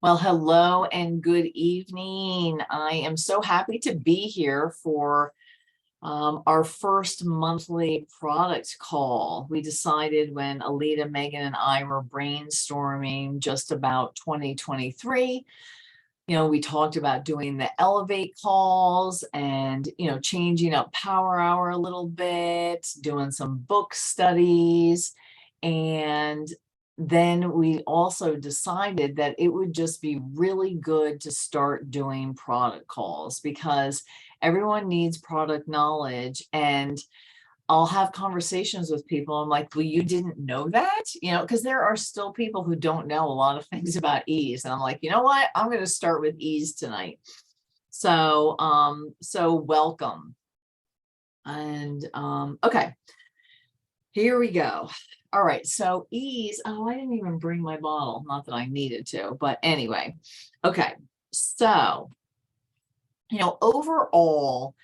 Well, hello and good evening. I am so happy to be here for our first monthly product call. We decided when Alita, Megan, and I were brainstorming just about 2023, we talked about doing the Elevate calls and, changing up Power Hour a little bit, doing some book studies. And then we also decided that it would just be really good to start doing product calls because everyone needs product knowledge. And I'll have conversations with people. I'm like, well, you didn't know that, because there are still people who don't know a lot of things about ease. And I'm like, you know what? I'm going to start with ease tonight. So welcome. And okay, here we go. All right, so ease. Oh, I didn't even bring my bottle. Not that I needed to, but anyway. Okay, so, overall,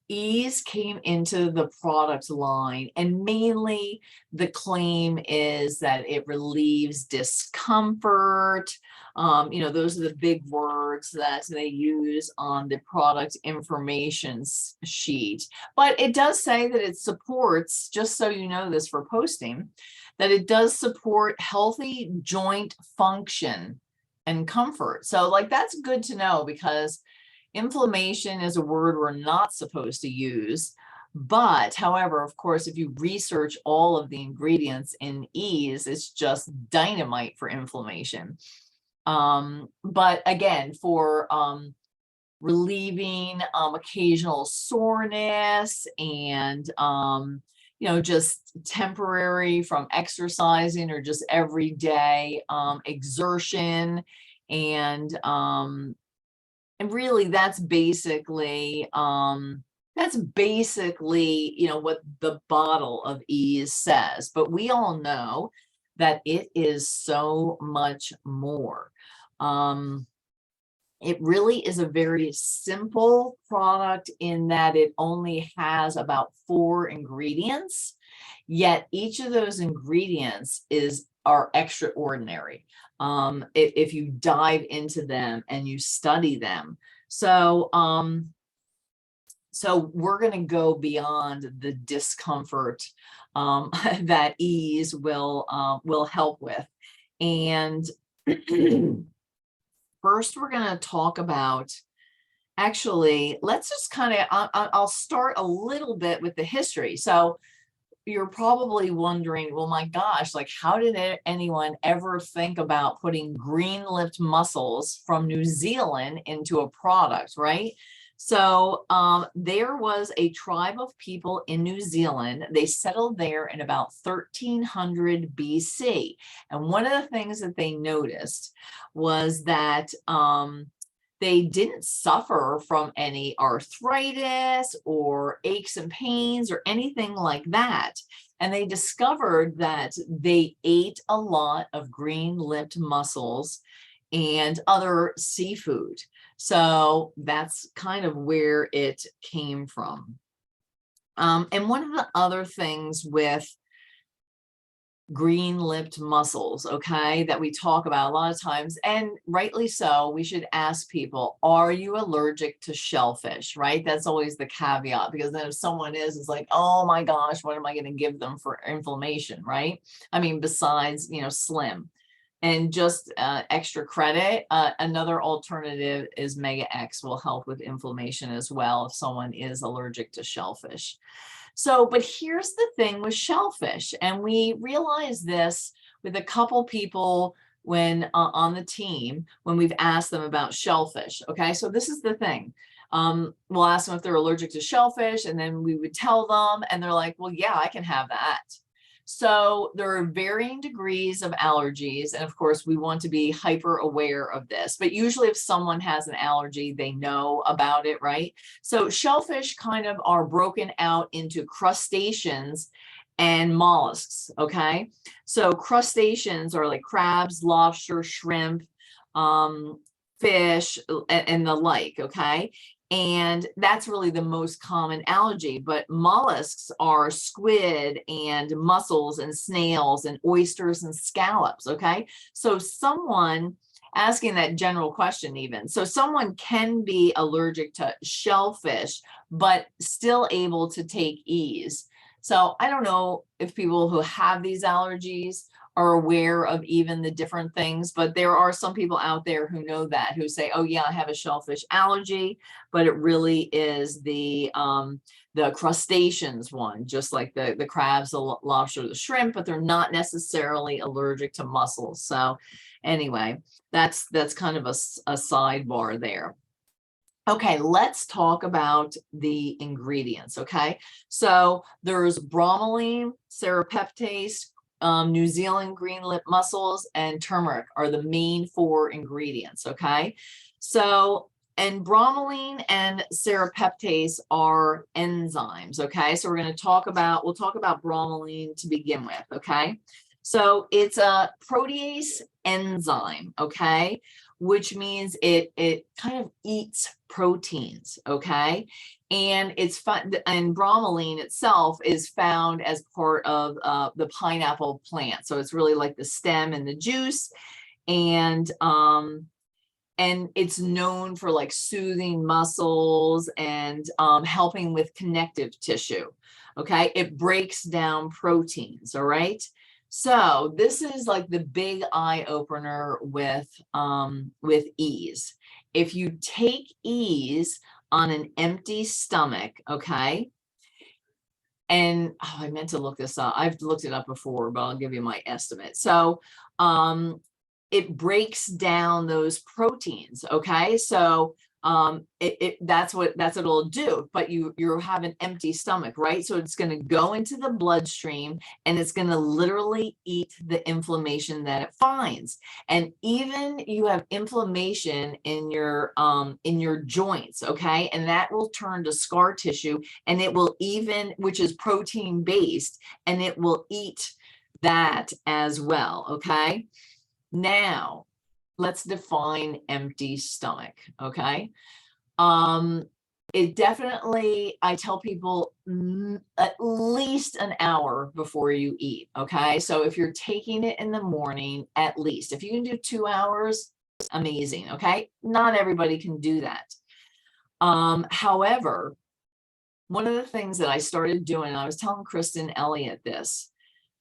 ease came into the product line, and mainly the claim is that it relieves discomfort. Those are the big words that they use on the product information sheet. But it does say that it supports, just so you know this for posting, that it does support healthy joint function and comfort. So, that's good to know because inflammation is a word we're not supposed to use. But however, of course, if you research all of the ingredients in ease, it's just dynamite for inflammation. But again, for relieving occasional soreness and just temporary from exercising or just everyday exertion, and really that's basically what the bottle of ease says. But we all know that it is so much more. It really is a very simple product in that it only has about 4 ingredients, yet each of those ingredients are extraordinary if you dive into them and you study them. So we're going to go beyond the discomfort that ease will help with. And first, we're going to talk about, actually, let's just kind of, I'll start a little bit with the history. So you're probably wondering, well, my gosh, how did anyone ever think about putting green-lipped mussels from New Zealand into a product, right? So there was a tribe of people in New Zealand. They settled there in about 1300 BC. And one of the things that they noticed was that they didn't suffer from any arthritis or aches and pains or anything like that. And they discovered that they ate a lot of green-lipped mussels and other seafood. So that's kind of where it came from. And one of the other things with green-lipped mussels, okay, that we talk about a lot of times, and rightly so, we should ask people, are you allergic to shellfish, right? That's always the caveat, because then if someone is, it's like, oh my gosh, what am I going to give them for inflammation, right? I mean, besides, Slim. And just extra credit, another alternative is Mega X will help with inflammation as well if someone is allergic to shellfish. So, but here's the thing with shellfish, and we realize this with a couple people when on the team, when we've asked them about shellfish. Okay, so this is the thing. We'll ask them if they're allergic to shellfish, and then we would tell them, and they're like, well, yeah, I can have that. So there are varying degrees of allergies. And of course, we want to be hyper aware of this. But usually if someone has an allergy, they know about it, right? So shellfish kind of are broken out into crustaceans and mollusks, okay? So crustaceans are like crabs, lobster, shrimp, fish, and the like, okay? And that's really the most common allergy. But mollusks are squid and mussels and snails and oysters and scallops, okay? So someone asking that general question even. So someone can be allergic to shellfish, but still able to take E's. So I don't know if people who have these allergies are aware of even the different things, but there are some people out there who know that, who say, oh yeah, I have a shellfish allergy, but it really is the crustaceans one, just like the crabs, the lobster, the shrimp, but they're not necessarily allergic to mussels. So anyway, that's kind of a sidebar there. Okay, let's talk about the ingredients, okay? So there's bromelain, serrapeptase, New Zealand green lip mussels, and turmeric are the main 4 ingredients, okay? So, and bromelain and serrapeptase are enzymes, okay? So we'll talk about bromelain to begin with, okay? So it's a protease enzyme, okay? Which means it kind of eats proteins, okay? And it's fun, and bromelain itself is found as part of the pineapple plant. So it's really like the stem and the juice, and it's known for like soothing muscles and helping with connective tissue. Okay, it breaks down proteins. All right. So this is like the big eye opener with E's. If you take E's on an empty stomach, okay, and oh, I meant to look this up. I've looked it up before, but I'll give you my estimate. So it breaks down those proteins, okay? So that's what it'll do, but you have an empty stomach, right? So it's going to go into the bloodstream and it's going to literally eat the inflammation that it finds. And even you have inflammation in your joints, okay? And that will turn to scar tissue, and it will even, which is protein based, and it will eat that as well, okay? Now, let's define empty stomach, okay? It definitely, I tell people at least an hour before you eat, okay? So if you're taking it in the morning, at least. If you can do 2 hours, amazing, okay? Not everybody can do that. However, one of the things that I started doing, and I was telling Kristen Elliott this,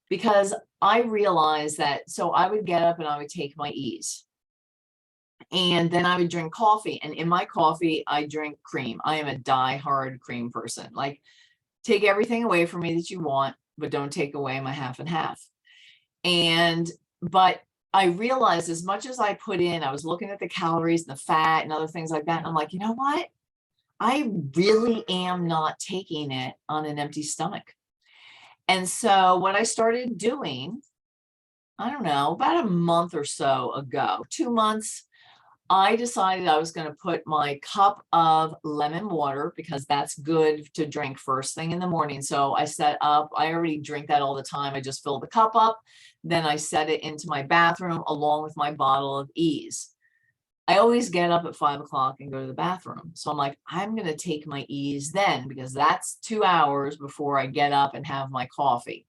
because I realized that, so I would get up and I would take my E's. And then I would drink coffee. And in my coffee, I drink cream. I am a die-hard cream person. Like, take everything away from me that you want, but don't take away my half and half. But I realized as much as I put in, I was looking at the calories and the fat and other things like that. And I'm like, you know what? I really am not taking it on an empty stomach. And so what I started doing, I don't know, about a month or so ago, 2 months, I decided I was going to put my cup of lemon water, because that's good to drink first thing in the morning. So I set up, I already drink that all the time. I just fill the cup up, then I set it into my bathroom along with my bottle of E's. I always get up at 5 o'clock and go to the bathroom. So I'm like, I'm going to take my E's then, because that's 2 hours before I get up and have my coffee.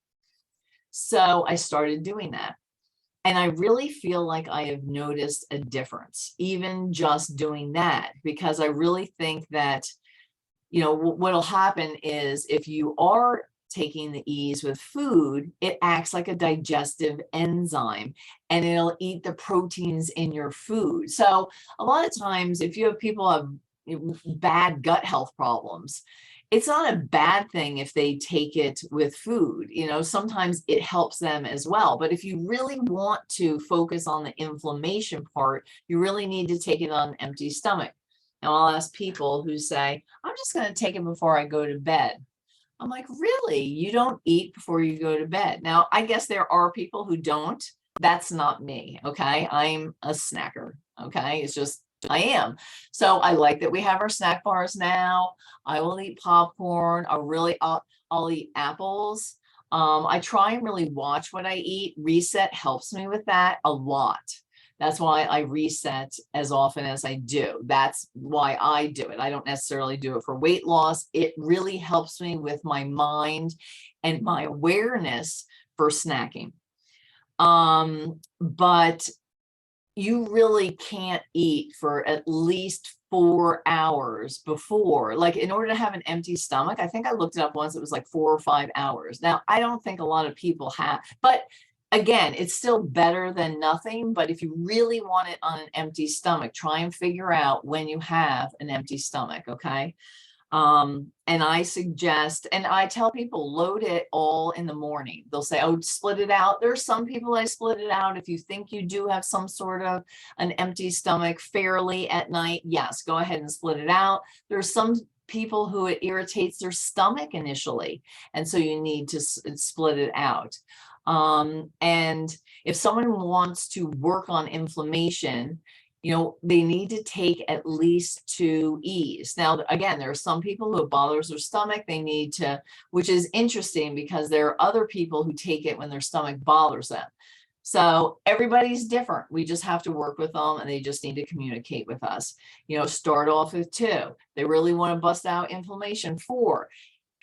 So I started doing that. And I really feel like I have noticed a difference, even just doing that, because I really think that, you know, what'll happen is if you are taking the E's with food, it acts like a digestive enzyme and it'll eat the proteins in your food. So a lot of times, if you have people have bad gut health problems, it's not a bad thing if they take it with food. You know, sometimes it helps them as well. But if you really want to focus on the inflammation part, you really need to take it on an empty stomach. Now, I'll ask people who say, I'm just going to take it before I go to bed. I'm like, really? You don't eat before you go to bed? Now, I guess there are people who don't. That's not me, okay? I'm a snacker, okay? It's just, I am. So I like that we have our snack bars now. I will eat popcorn. I'll eat apples. I try and really watch what I eat. Reset helps me with that a lot. That's why I reset as often as I do. That's why I do it. I don't necessarily do it for weight loss. It really helps me with my mind and my awareness for snacking. But you really can't eat for at least 4 hours before, like in order to have an empty stomach. I think I looked it up once, it was like 4 or 5 hours. Now, I don't think a lot of people have, but again, it's still better than nothing. But if you really want it on an empty stomach, try and figure out when you have an empty stomach, okay? And I suggest, and I tell people, load it all in the morning. They'll say, oh, split it out. There's some people I split it out. If you think you do have some sort of an empty stomach fairly at night, yes, go ahead and split it out. There's some people who it irritates their stomach initially, and so you need to split it out. And if someone wants to work on inflammation, you know, they need to take at least 2 E's. Now, again, there are some people who it bothers their stomach. They need to, which is interesting because there are other people who take it when their stomach bothers them. So everybody's different. We just have to work with them, and they just need to communicate with us. You know, start off with 2. They really want to bust out inflammation, 4.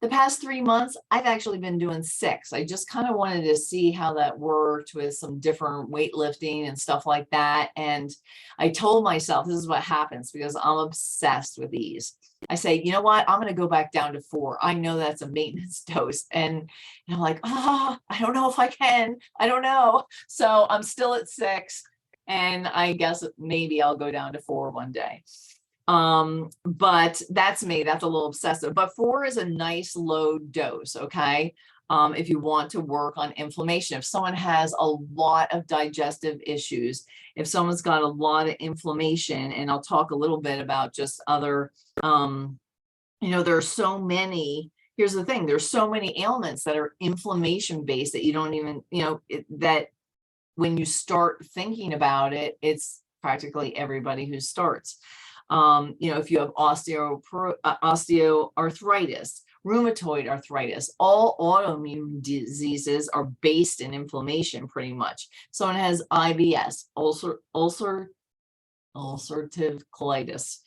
The past 3 months, I've actually been doing 6. I just kind of wanted to see how that worked with some different weightlifting and stuff like that. And I told myself, this is what happens because I'm obsessed with these. I say, you know what? I'm going to go back down to 4. I know that's a maintenance dose. And I'm like, oh, I don't know if I can. I don't know. So I'm still at 6. And I guess maybe I'll go down to 4 one day. But that's me, that's a little obsessive, but 4 is a nice low dose. Okay. If you want to work on inflammation, if someone has a lot of digestive issues, if someone's got a lot of inflammation, and I'll talk a little bit about just other, you know, there are so many, here's the thing, there's so many ailments that are inflammation based that you don't even, you know, that when you start thinking about it, it's practically everybody who starts. You know, if you have osteoarthritis, rheumatoid arthritis, all autoimmune diseases are based in inflammation pretty much. Someone has IBS, ulcerative colitis,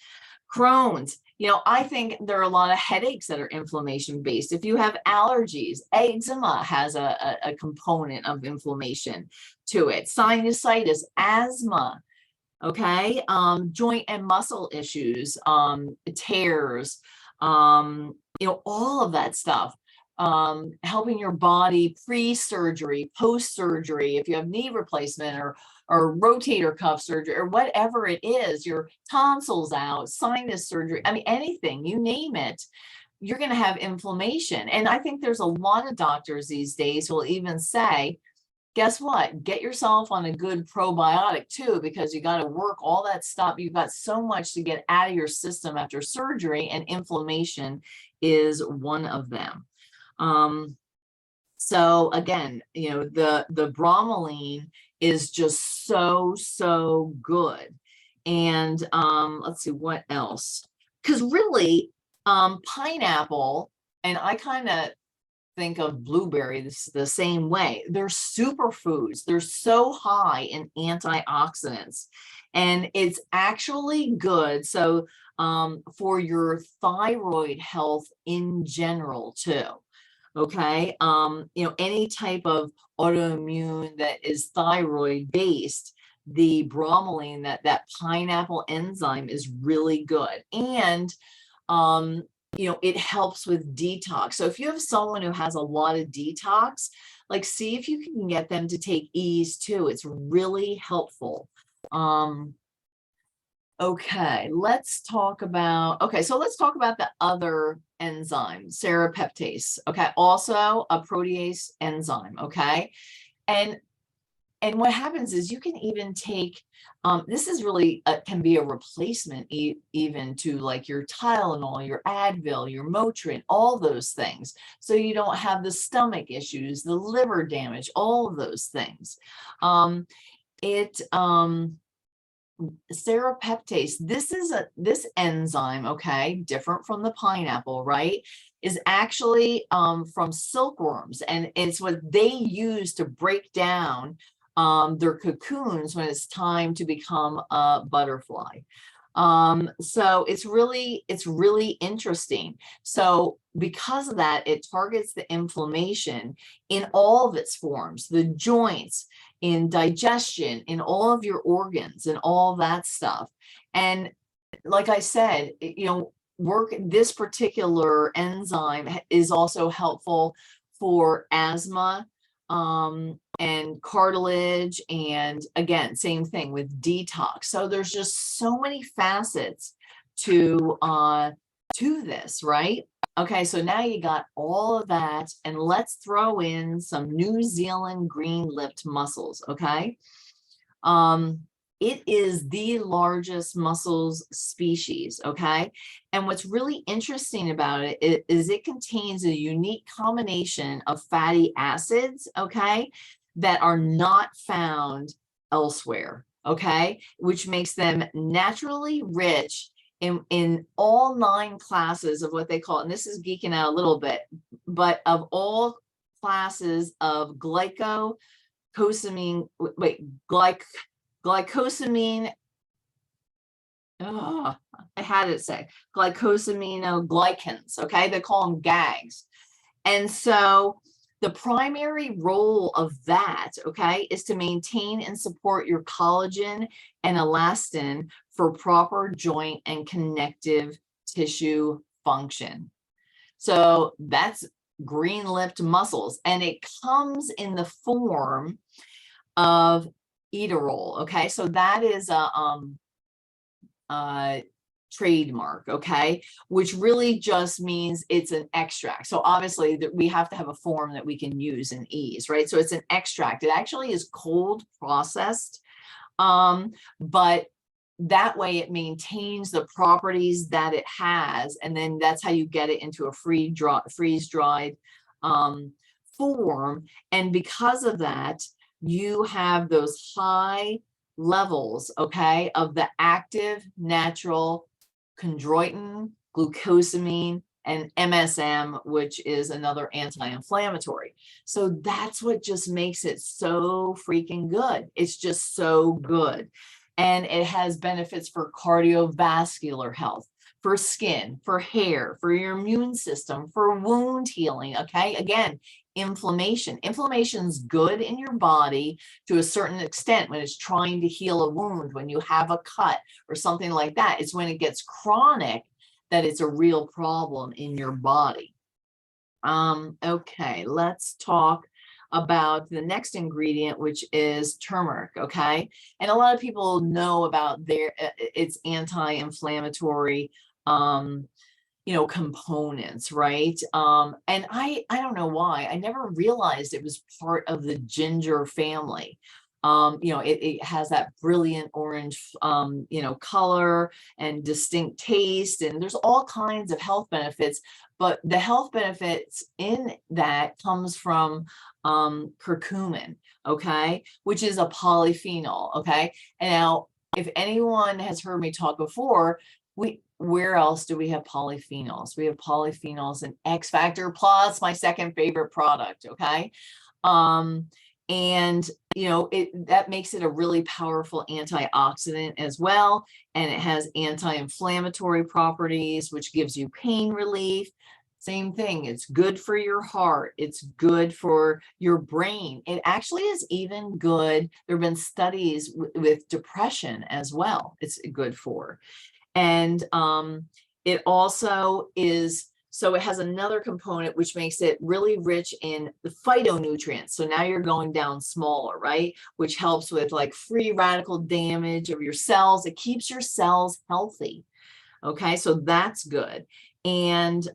Crohn's. You know, I think there are a lot of headaches that are inflammation based. If you have allergies, eczema has a component of inflammation to it, sinusitis, asthma. Okay, joint and muscle issues, tears, you know, all of that stuff, helping your body pre-surgery, post-surgery, if you have knee replacement or rotator cuff surgery or whatever it is, your tonsils out, sinus surgery, I mean, anything, you name it, you're going to have inflammation. And I think there's a lot of doctors these days who will even say, guess what? Get yourself on a good probiotic too, because you got to work all that stuff. You've got so much to get out of your system after surgery, and inflammation is one of them. So again, you know, the bromelain is just so good. And let's see what else, because really pineapple, and I kind of think of blueberry the same way. They're superfoods. They're so high in antioxidants, and it's actually good. So for your thyroid health in general too. Okay. You know, any type of autoimmune that is thyroid based, the bromelain, that pineapple enzyme is really good. And you know, it helps with detox. So if you have someone who has a lot of detox, like see if you can get them to take E's too. It's really helpful. Okay, let's talk about, so let's talk about the other enzyme, serrapeptase. Okay, also a protease enzyme. Okay. And what happens is you can even take, this is really, can be a replacement even to like your Tylenol, your Advil, your Motrin, all those things. So you don't have the stomach issues, the liver damage, all of those things. Serrapeptase, this enzyme, okay, different from the pineapple, right, is actually from silkworms, and it's what they use to break down their cocoons when it's time to become a butterfly. So it's really interesting. So because of that, it targets the inflammation in all of its forms, the joints, in digestion, in all of your organs and all that stuff. And like I said, this particular enzyme is also helpful for asthma, and cartilage, and again, same thing with detox. So there's just so many facets to this, right? Okay, so now you got all of that, and let's throw in some New Zealand green-lipped mussels, okay? It is the largest mussels species, okay? And what's really interesting about it is it contains a unique combination of fatty acids, okay, that are not found elsewhere, okay, which makes them naturally rich in all 9 classes of what they call, and this is geeking out a little bit, but of all classes of glycosamine, glycosamine, I had it say glycosaminoglycans, okay? They call them GAGs. And so the primary role of that, okay, is to maintain and support your collagen and elastin for proper joint and connective tissue function. So that's green-lipped mussels, and it comes in the form of Eaterol, okay? So that is a trademark, okay, which really just means it's an extract. So obviously that we have to have a form that we can use in ease, right? So it's an extract. It actually is cold processed, but that way it maintains the properties that it has, and then that's how you get it into a freeze-dried form. And because of that, you have those high levels, okay, of the active natural chondroitin, glucosamine, and MSM, which is another anti-inflammatory. So that's what just makes it so freaking good. It's just so good. And it has benefits for cardiovascular health, for skin, for hair, for your immune system, for wound healing, okay? Again, inflammation. Inflammation's good in your body to a certain extent when it's trying to heal a wound, when you have a cut or something like that. It's when it gets chronic that it's a real problem in your body. Okay, let's talk about the next ingredient, which is turmeric, okay? And a lot of people know about its anti-inflammatory components, right? And I don't know why. I never realized it was part of the ginger family. It has that brilliant orange, color and distinct taste, and there's all kinds of health benefits, but the health benefits in that comes from curcumin, okay, which is a polyphenol, okay? And now, if anyone has heard me talk before, where else do we have polyphenols? We have polyphenols in X Factor Plus, my second favorite product, okay? And that makes it a really powerful antioxidant as well, and it has anti-inflammatory properties, which gives you pain relief. Same thing, it's good for your heart, it's good for your brain. It actually is even good. There have been studies with depression as well, it's good for. And it also is, so it has another component which makes it really rich in the phytonutrients. So now you're going down smaller, right? Which helps with like free radical damage of your cells. It keeps your cells healthy. Okay, so that's good. And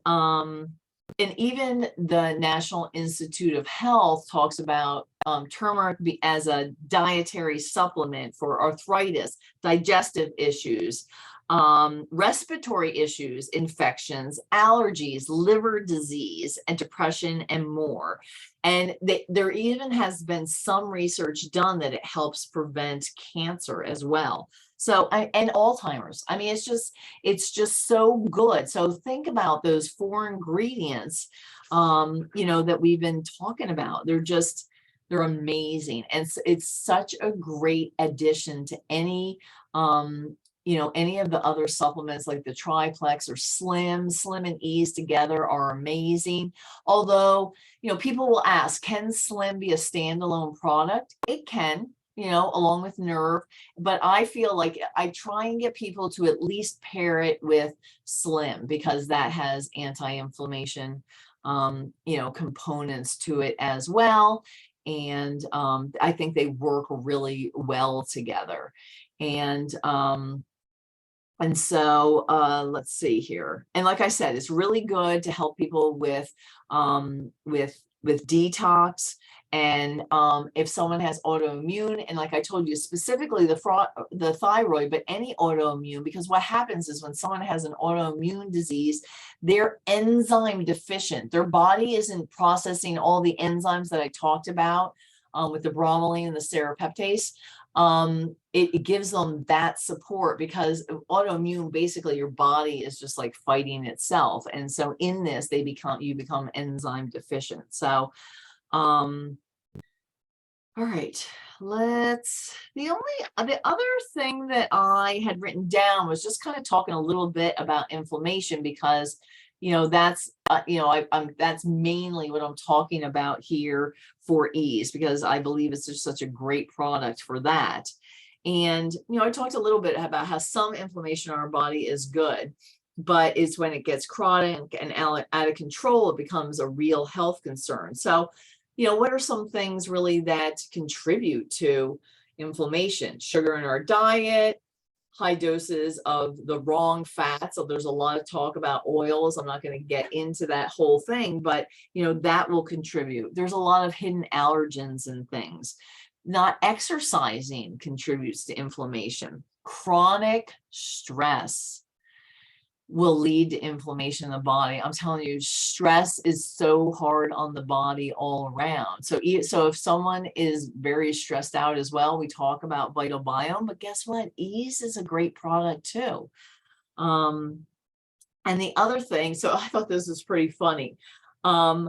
even the National Institute of Health talks about turmeric as a dietary supplement for arthritis, digestive issues, respiratory issues, infections, allergies, liver disease, and depression, and more. And there even has been some research done that it helps prevent cancer as well. So, and Alzheimer's. I mean, it's just so good. So think about those 4 ingredients, that we've been talking about. They're amazing. And it's such a great addition to any any of the other supplements like the triplex or slim and ease together are amazing. Although, people will ask, can slim be a standalone product? It can, along with nerve, but I feel like I try and get people to at least pair it with slim because that has anti-inflammation, components to it as well. And I think they work really well together. And so let's see here. And like I said, it's really good to help people with detox. And if someone has autoimmune, and like I told you, specifically the thyroid, but any autoimmune, because what happens is when someone has an autoimmune disease, they're enzyme deficient. Their body isn't processing all the enzymes that I talked about with the bromelain and the serrapeptase. It gives them that support because autoimmune, basically your body is just like fighting itself. And so in this, you become enzyme deficient. So, all right, the other thing that I had written down was just kind of talking a little bit about inflammation because, that's, that's mainly what I'm talking about here for ease, because I believe it's just such a great product for that. And, I talked a little bit about how some inflammation in our body is good, but it's when it gets chronic and out of control, it becomes a real health concern. So, what are some things really that contribute to inflammation? Sugar in our diet, high doses of the wrong fats. So there's a lot of talk about oils. I'm not going to get into that whole thing, but that will contribute. There's a lot of hidden allergens and things. Not exercising contributes to inflammation. Chronic stress will lead to inflammation in the body. I'm telling you, stress is so hard on the body all around. So if someone is very stressed out as well, we talk about Vital Biome, but guess what? Ease is a great product too. And the other thing, so I thought this was pretty funny. I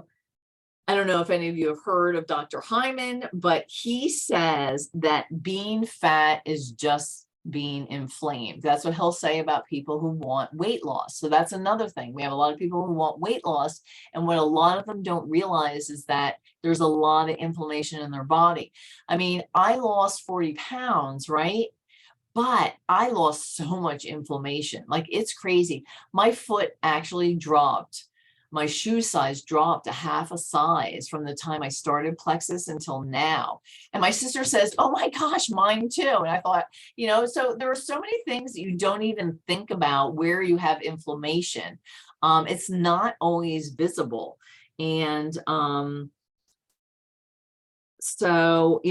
don't know if any of you have heard of Dr. Hyman, but he says that being fat is just being inflamed. That's what he'll say about people who want weight loss. So that's another thing. We have a lot of people who want weight loss, and what a lot of them don't realize is that there's a lot of inflammation in their body. I mean, I lost 40 pounds, right? But I lost so much inflammation. Like, it's crazy. My foot actually dropped. My shoe size dropped a half a size from the time I started Plexus until now. And my sister says, oh my gosh, mine too. And I thought, so there are so many things that you don't even think about where you have inflammation. It's not always visible. And so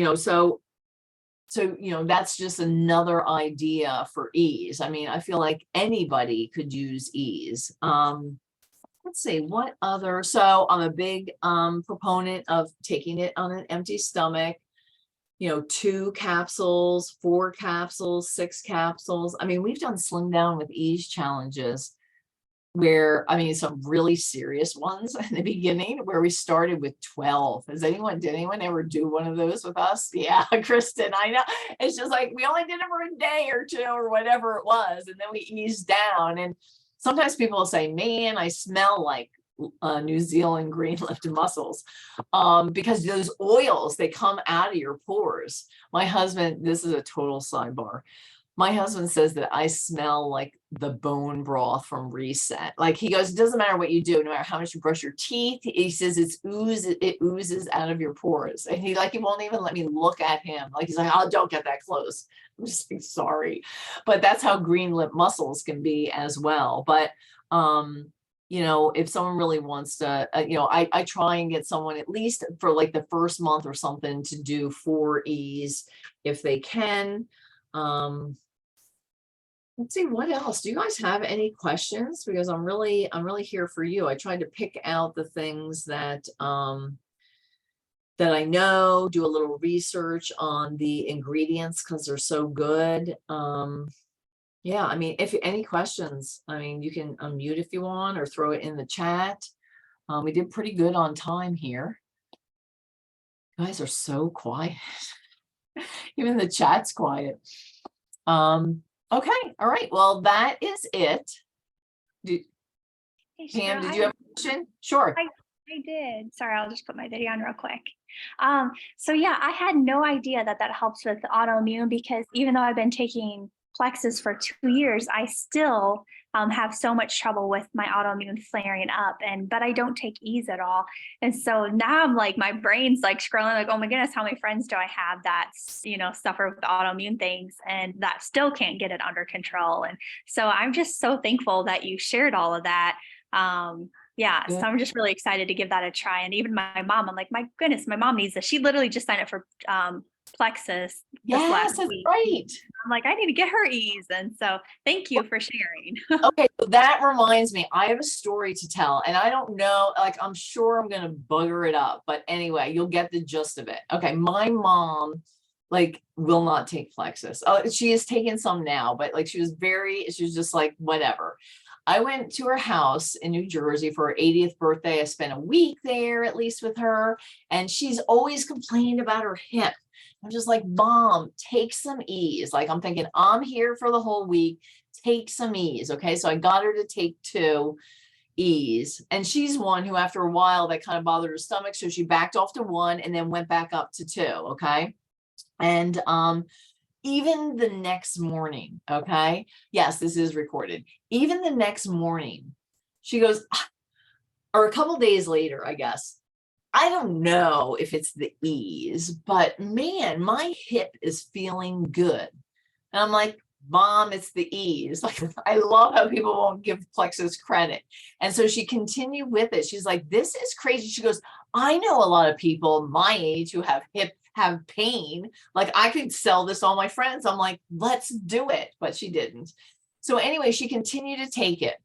that's just another idea for ease. I mean, I feel like anybody could use ease. Let's see what other. So I'm a big proponent of taking it on an empty stomach. 2 capsules, 4 capsules, 6 capsules. I mean, we've done Slim Down with Ease challenges where, I mean, some really serious ones in the beginning where we started with 12. Did anyone ever do one of those with us? Yeah, Kristen, I know. It's just like, we only did it for a day or 2 or whatever it was. And then we eased down. And sometimes people will say, man, I smell like New Zealand green lipped mussels, because those oils, they come out of your pores. My husband, this is a total sidebar. My husband says that I smell like the bone broth from Reset. Like, he goes, it doesn't matter what you do, no matter how much you brush your teeth. He says it oozes out of your pores. And he won't even let me look at him. Like, he's like, oh, don't get that close. I'm just like, sorry. But that's how green lip mussels can be as well. But, if someone really wants to, I try and get someone at least for like the first month or something to do 4 E's if they can. Let's see, what else? Do you guys have any questions? Because I'm really here for you. I tried to pick out the things that that I know, do a little research on the ingredients because they're so good. Yeah, I mean, if any questions, I mean, you can unmute if you want or throw it in the chat. We did pretty good on time here. You guys are so quiet. Even the chat's quiet. Okay. All right. Well, that is it. Do, Hey, Pam, Cheryl, did you have a question? Sure. I, I did. Sorry, I'll just put my video on real quick. So yeah, I had no idea that that helps with autoimmune because even though I've been taking Plexus for 2 years, I still have so much trouble with my autoimmune flaring up, and but I don't take Ease at all. And so now I'm like, my brain's like scrolling, like, oh my goodness, how many friends do I have that suffer with autoimmune things and that still can't get it under control? And so I'm just so thankful that you shared all of that. Yeah, so Good. I'm just really excited to give that a try. And even my mom, I'm like, my goodness, my mom needs this. She literally just signed up for Plexus this Yes, last that's week. right. I'm like, I need to get her Ease. And so thank you for sharing. Okay, so that reminds me, I have a story to tell, and I don't know, like, I'm sure I'm gonna bugger it up, but anyway, you'll get the gist of it. Okay, my mom, like, will not take Plexus. Oh, she is taking some now, but like, she was just like, whatever. I went to her house in New Jersey for her 80th birthday. I spent a week there at least with her, and she's always complaining about her hip. I'm just like, Mom, take some Ease. Like, I'm thinking, I'm here for the whole week, take some Ease. Okay. So I got her to take 2 Ease. And she's one who, after a while, that kind of bothered her stomach. So she backed off to 1 and then went back up to 2. Okay. And even the next morning, okay. Yes, this is recorded. Even the next morning, she goes, or a couple days later, I guess. I don't know if it's the Ease, but man, my hip is feeling good. And I'm like, Mom, it's the Ease. Like, I love how people won't give Plexus credit. And so she continued with it. She's like, this is crazy. She goes, I know a lot of people my age who have pain. Like, I could sell this to all my friends. I'm like, let's do it. But she didn't. So anyway, she continued to take it.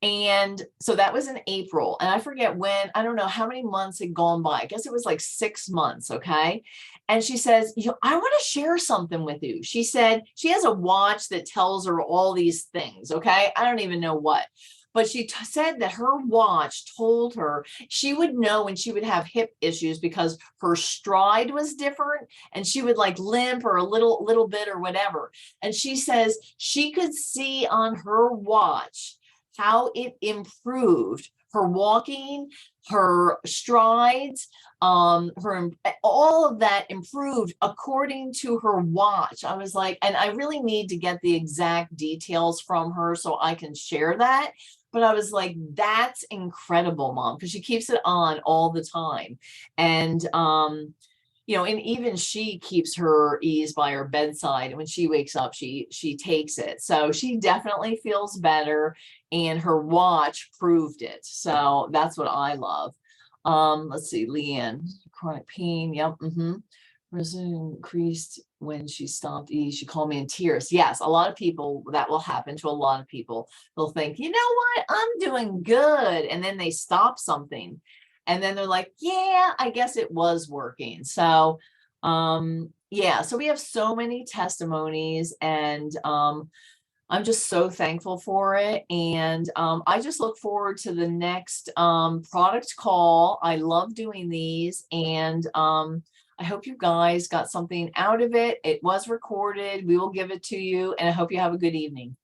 And so that was in April. And I forget when, I don't know how many months had gone by. I guess it was like 6 months. Okay. And she says, I want to share something with you. She said she has a watch that tells her all these things. Okay. I don't even know what. But she said that her watch told her she would know when she would have hip issues because her stride was different and she would like limp or a little bit or whatever. And she says she could see on her watch how it improved her walking, her strides, her all of that improved according to her watch. I was like, and I really need to get the exact details from her so I can share that. But I was like, that's incredible, Mom, because she keeps it on all the time. And and even she keeps her Ease by her bedside. And when she wakes up, she takes it. So she definitely feels better, and her watch proved it. So that's what I love. Let's see, Leanne, chronic pain. Yep. Resume increased when she stopped Ease. She called me in tears. Yes, a lot of people, that will happen to a lot of people. They'll think, you know what, I'm doing good. And then they stop something. And then they're like, yeah, I guess it was working. So yeah, so we have so many testimonies, and I'm just so thankful for it. And I just look forward to the next product call. I love doing these, and I hope you guys got something out of it. It was recorded. We will give it to you, and I hope you have a good evening.